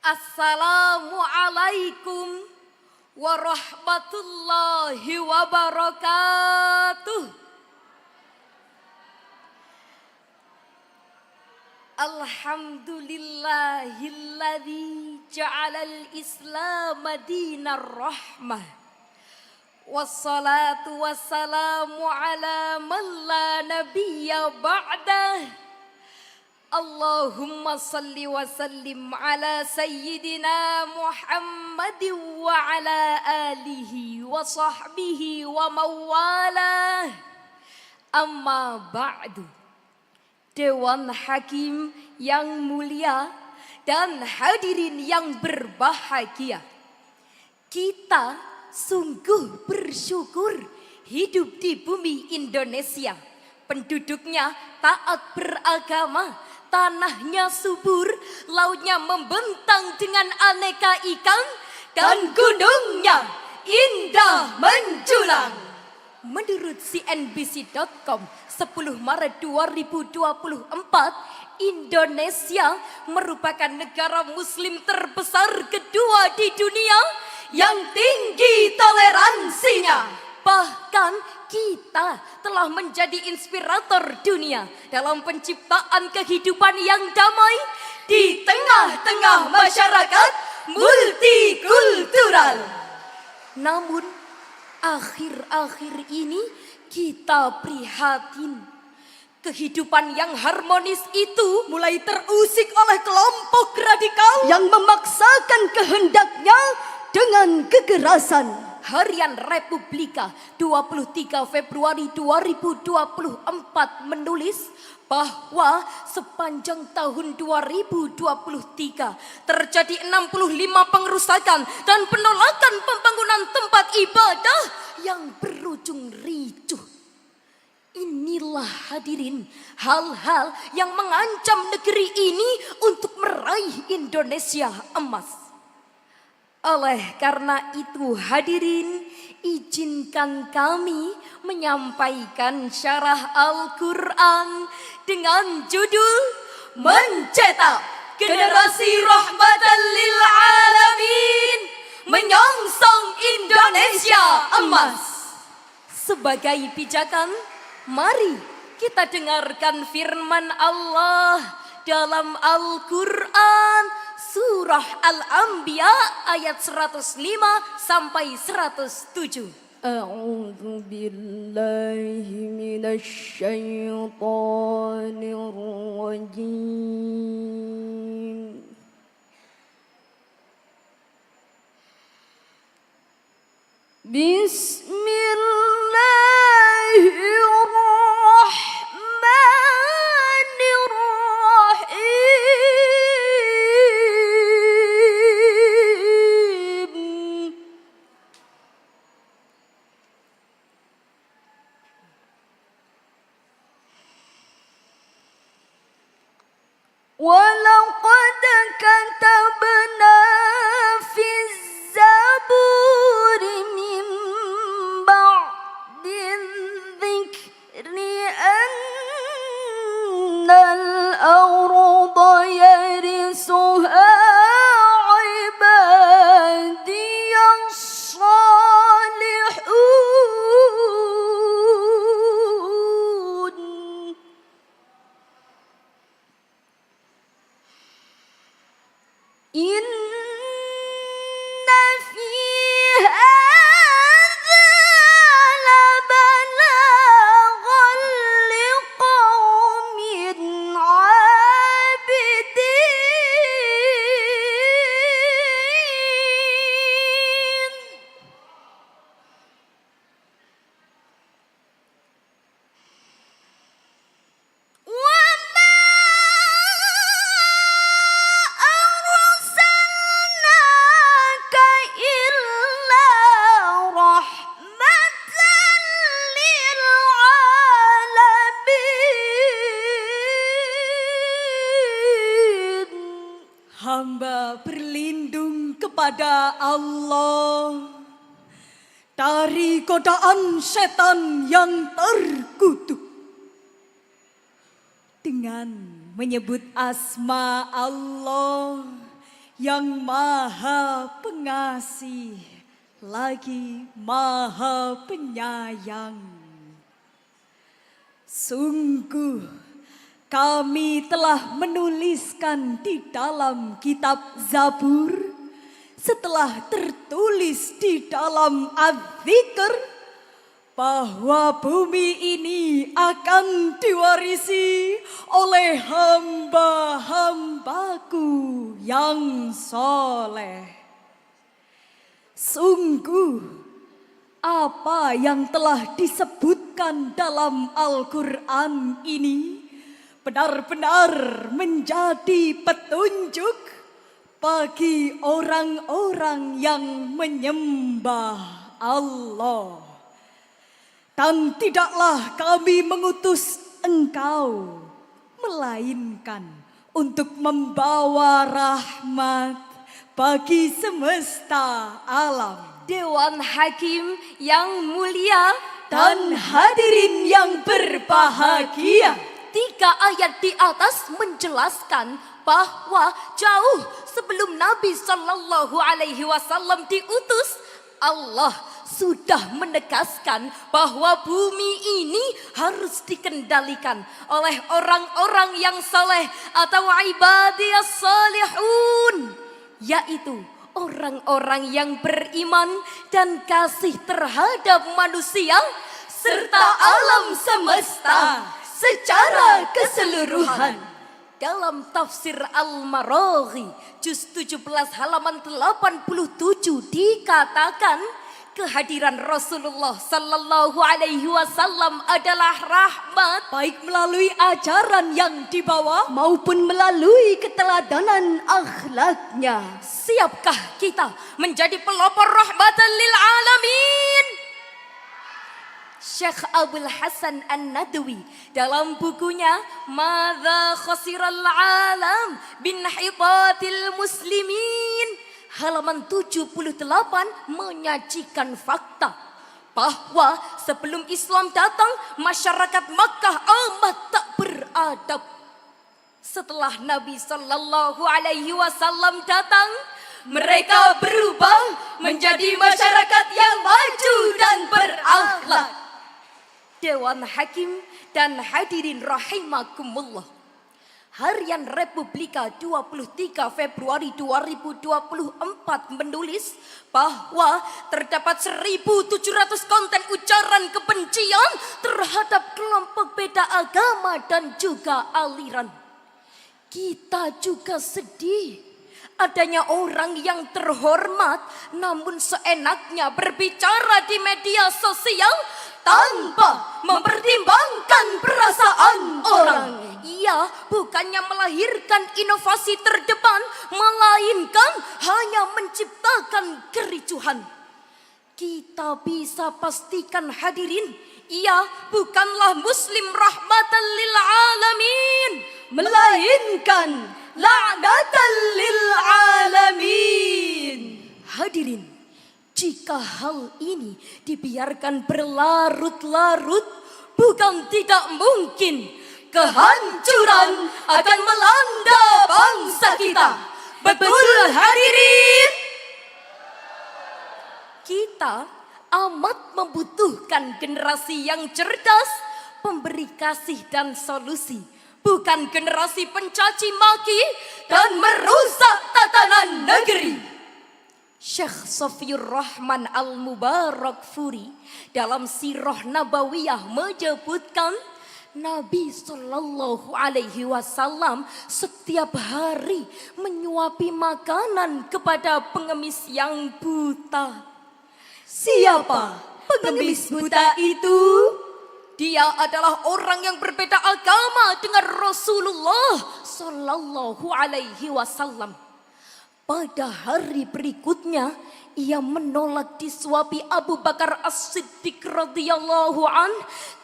Assalamualaikum warahmatullahi wabarakatuh. Alhamdulillahilladzi ja'alal Islam dinar rahmah. Wassalatu wassalamu ala man la nabiyya ba'dah. Allahumma salli wa sallim ala sayyidina Muhammadin wa ala alihi wa sahbihi wa mawalah. Amma ba'du. Dewan Hakim yang mulia dan hadirin yang berbahagia. Kita sungguh bersyukur hidup di bumi Indonesia. Penduduknya taat beragama, tanahnya subur, lautnya membentang dengan aneka ikan, dan gunungnya indah menjulang. Menurut CNBC.com, 10 Maret 2024, Indonesia merupakan negara muslim terbesar kedua di dunia yang tinggi toleransinya. Bahkan kita telah menjadi inspirator dunia dalam penciptaan kehidupan yang damai di tengah-tengah masyarakat multikultural. Namun akhir-akhir ini kita prihatin. Kehidupan yang harmonis itu mulai terusik oleh kelompok radikal yang memaksakan kehendaknya dengan kekerasan. Harian Republika 23 Februari 2024 menulis bahwa sepanjang tahun 2023 terjadi 65 pengerusakan dan penolakan pembangunan tempat ibadah yang berujung ricuh. Inilah hadirin hal-hal yang mengancam negeri ini untuk meraih Indonesia emas. Oleh karena itu hadirin, izinkan kami menyampaikan syarah Al-Quran dengan judul Mencetak Generasi Rahmatan lil Alamin, Menyongsong Indonesia Emas. Sebagai pijakan, mari kita dengarkan firman Allah dalam Al-Quran Surah Al-Anbiya ayat 105 sampai 107. A'udzu billahi minasy syaithanir rajim. Bismillahirrahmanirrahim. وَلَقَدْ كَتَبْنَا فِي الزَّبُورِ مِنْ بَعْدِ الذِّكْرِ أَنَّ الْأَرْضَ يَرِثُهَا عِبَادِيَ الصَّالِحُونَ. Inna fi hadza labalaghan liqaumin 'abidin. Hamba berlindung kepada Allah dari godaan setan yang terkutuk. Dengan menyebut asma Allah yang maha pengasih lagi maha penyayang. Sungguh kami telah menuliskan di dalam kitab Zabur setelah tertulis di dalam Adz-Dzikr bahwa bumi ini akan diwarisi oleh hamba-hambaku yang soleh. Sungguh apa yang telah disebutkan dalam Al-Quran ini benar-benar menjadi petunjuk bagi orang-orang yang menyembah Allah. Dan tidaklah kami mengutus engkau, melainkan untuk membawa rahmat bagi semesta alam. Dewan Hakim yang mulia Dan hadirin yang berbahagia, 3 ayat di atas menjelaskan bahwa jauh sebelum Nabi Shallallahu Alaihi Wasallam diutus, Allah sudah menegaskan bahwa bumi ini harus dikendalikan oleh orang-orang yang saleh atau ibadiyas salihun, yaitu orang-orang yang beriman dan kasih terhadap manusia serta alam semesta secara keseluruhan. Dalam tafsir Al-Maraghi juz 17 halaman 87 dikatakan kehadiran Rasulullah Sallallahu Alaihi Wasallam adalah rahmat, baik melalui ajaran yang dibawa maupun melalui keteladanan akhlaknya. Siapkah kita menjadi pelopor rahmatan lil alamin? Syekh Abdul Hasan An-Nadwi dalam bukunya Madza Khasiral Alam bin Hitatil Muslimin halaman 78 menyajikan fakta bahwa sebelum Islam datang, masyarakat Makkah amat tak beradab. Setelah Nabi Sallallahu Alaihi Wasallam datang, mereka berubah menjadi masyarakat yang maju dan berakhlak. Dewan Hakim dan hadirin rahimakumullah. Harian Republika 23 Februari 2024 menulis bahwa terdapat 1.700 konten ujaran kebencian terhadap kelompok beda agama dan juga aliran. Kita juga sedih adanya orang yang terhormat namun seenaknya berbicara di media sosial tanpa mempertimbangkan perasaan orang. Ia bukannya melahirkan inovasi terdepan, melainkan hanya menciptakan kericuhan. Kita bisa pastikan hadirin, ia bukanlah muslim rahmatan lil alamin, melainkan la'natan lil alamin. Hadirin, jika hal ini dibiarkan berlarut-larut, bukan tidak mungkin kehancuran akan melanda bangsa kita. Betul hadirin? Kita amat membutuhkan generasi yang cerdas, pemberi kasih dan solusi. Bukan generasi pencaci maki dan merusak tatanan negeri. Syekh Sofiyur Rahman Al-Mubarakfuri dalam Sirah Nabawiyah menyebutkan Nabi Sallallahu Alaihi Wasallam setiap hari menyuapi makanan kepada pengemis yang buta. Siapa pengemis buta itu? Dia adalah orang yang berbeda agama dengan Rasulullah Sallallahu Alaihi Wasallam. Pada hari berikutnya, ia menolak disuapi Abu Bakar As-Siddiq radhiyallahu an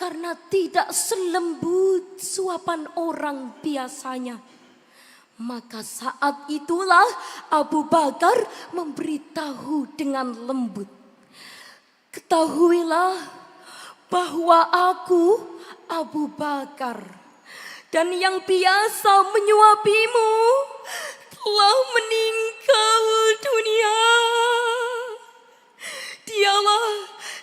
karena tidak selembut suapan orang biasanya. Maka saat itulah Abu Bakar memberitahu dengan lembut, "Ketahuilah bahwa aku Abu Bakar dan yang biasa menyuapimu telah meninggal." dunia. Dialah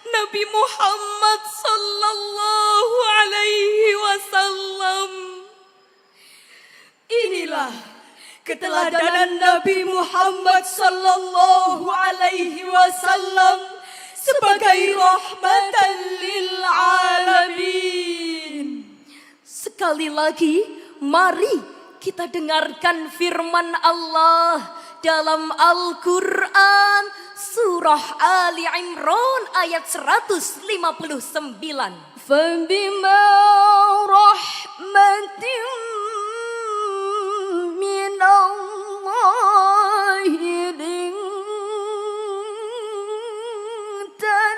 Nabi Muhammad sallallahu alaihi wasallam. Inilah keteladanan Nabi Muhammad sallallahu alaihi wasallam sebagai rahmatan lil alamin. Sekali lagi, mari kita dengarkan firman Allah dalam Al-Quran surah Ali Imran ayat 159. فبما رحمة من الله لنت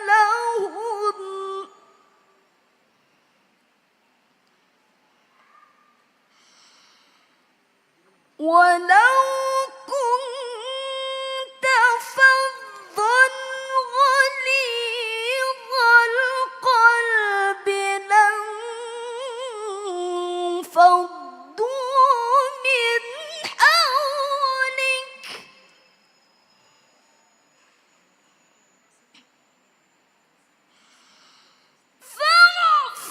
لهم ولو كنت فظا غليظ القلب لانفضوا من حولك فاعف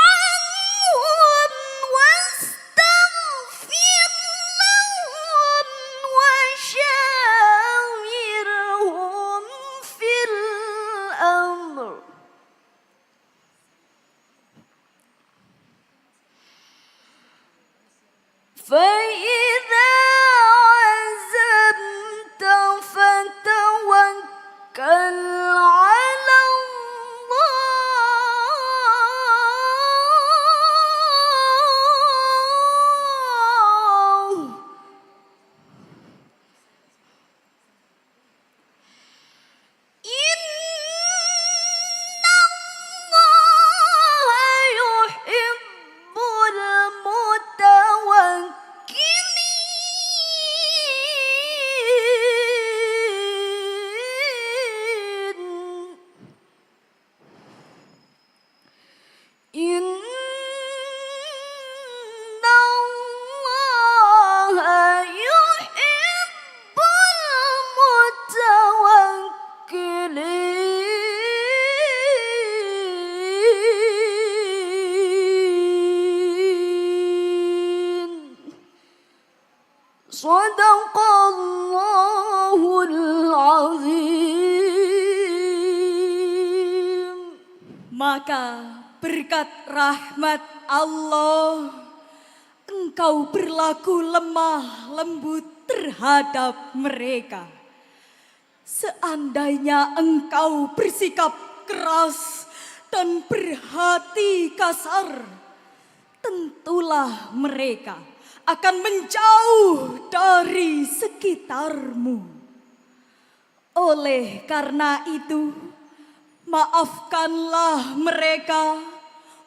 عنهم واستغفر لهم وشاورهم في الأمر فإذا عزمت فتوكل على الله إن الله يحب المتوكلين إن الله يحب المتوكلين صدق الله العظيم. Maka berkat rahmat Allah, engkau berlaku lemah lembut terhadap mereka. Seandainya engkau bersikap keras dan berhati kasar, tentulah mereka akan menjauh dari sekitarmu. Oleh karena itu, maafkanlah mereka,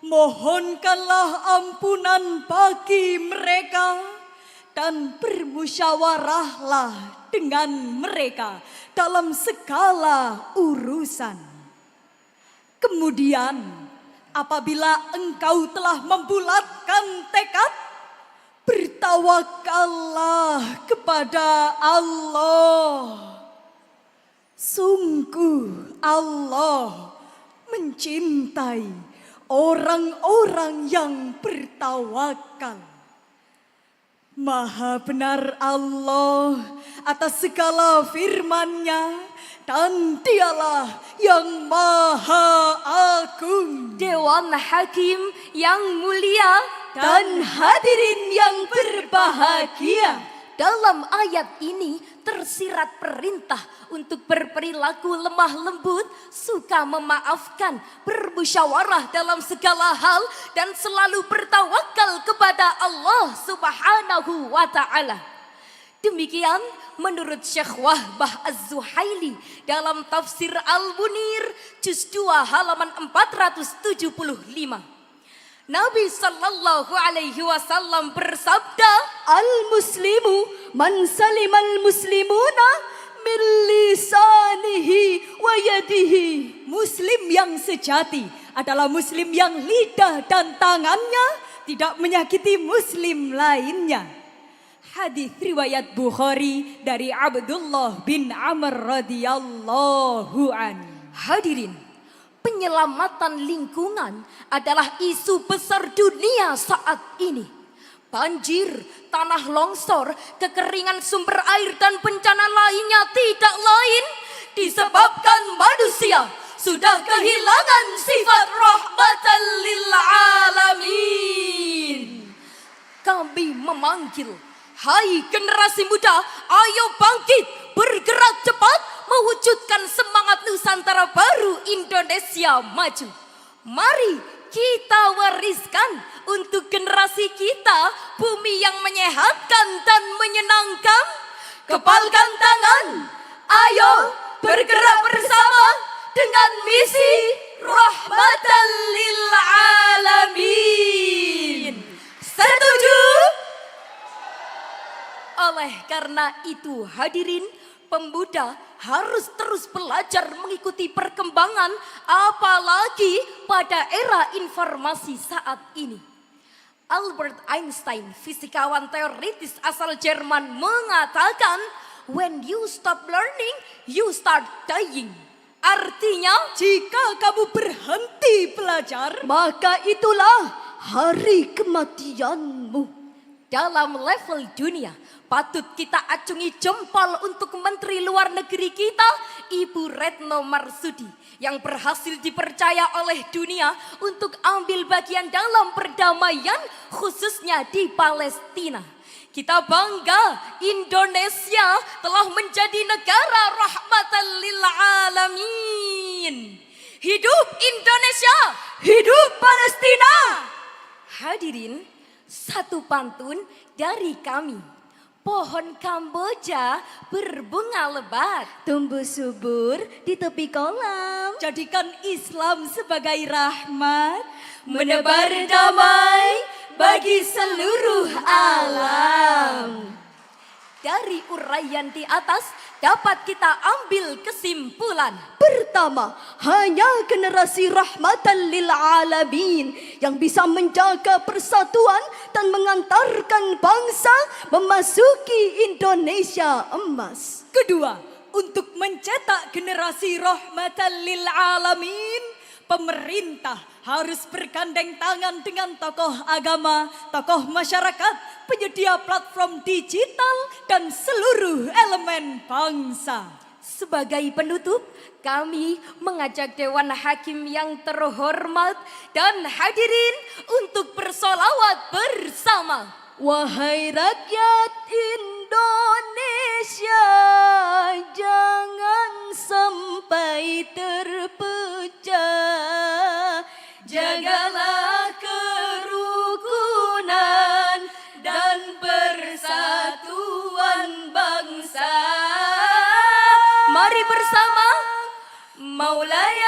mohonkanlah ampunan bagi mereka, dan bermusyawarahlah dengan mereka dalam segala urusan. Kemudian, apabila engkau telah membulatkan tekad, bertawakallah kepada Allah. Sungguh Allah mencintai orang-orang yang bertawakal. Maha benar Allah atas segala firman-Nya, dan Dialah yang Maha Agung. Dewan Hakim yang mulia Dan hadirin yang berbahagia, dalam ayat ini tersirat perintah untuk berperilaku lemah lembut, suka memaafkan, bermusyawarah dalam segala hal, dan selalu bertawakal kepada Allah Subhanahu wa ta'ala. Demikian menurut Syekh Wahbah Az-Zuhaili dalam tafsir Al-Munir juz 2 halaman 475. Nabi sallallahu alaihi wasallam bersabda, al-muslimu man salimal muslimuna min lisanihi wa yadihi. Muslim yang sejati adalah muslim yang lidah dan tangannya tidak menyakiti muslim lainnya. Hadis riwayat Bukhari dari Abdullah bin Amr radhiyallahu an. Hadirin, penyelamatan lingkungan adalah isu besar dunia saat ini. Banjir, tanah longsor, kekeringan sumber air dan bencana lainnya tidak lain disebabkan manusia sudah kehilangan sifat rahmatan lil alamin. Kami memanggil, hai generasi muda, ayo bangkit, bergerak cepat, mewujudkan semangat Nusantara baru Indonesia maju. Mari kita wariskan untuk generasi kita bumi yang menyehatkan dan menyenangkan. Kepalkan tangan, ayo bergerak bersama dengan misi rahmatan lil alamin. Setuju? Oleh karena itu hadirin, pemuda harus terus belajar mengikuti perkembangan, apalagi pada era informasi saat ini. Albert Einstein, fisikawan teoritis asal Jerman, mengatakan, when you stop learning, you start dying. Artinya, Jika kamu berhenti belajar, maka itulah hari kematianmu. dalam level dunia, patut kita acungi jempol untuk Menteri Luar Negeri kita, Ibu Retno Marsudi, yang berhasil dipercaya oleh dunia untuk ambil bagian dalam perdamaian, khususnya di Palestina. Kita bangga Indonesia telah menjadi negara rahmatan lil alamin. Hidup Indonesia, Hidup Palestina! hadirin, satu pantun dari kami. Pohon Kamboja berbunga lebat. Tumbuh subur di tepi kolam. Jadikan Islam sebagai rahmat, Menebar damai bagi seluruh alam. Dari uraian di atas dapat kita ambil kesimpulan. Pertama, hanya generasi rahmatan lil alamin yang bisa menjaga persatuan dan mengantarkan bangsa memasuki Indonesia emas. Kedua, untuk mencetak generasi rahmatan lil alamin, pemerintah harus bergandeng tangan dengan tokoh agama, tokoh masyarakat, penyedia platform digital, dan seluruh elemen bangsa. Sebagai penutup, kami mengajak Dewan Hakim yang terhormat dan hadirin untuk bersolawat bersama. Wahai rakyat Indonesia, jangan sampai terpecah. Jagalah kerukunan dan persatuan bangsa. Mari bersama Maulaya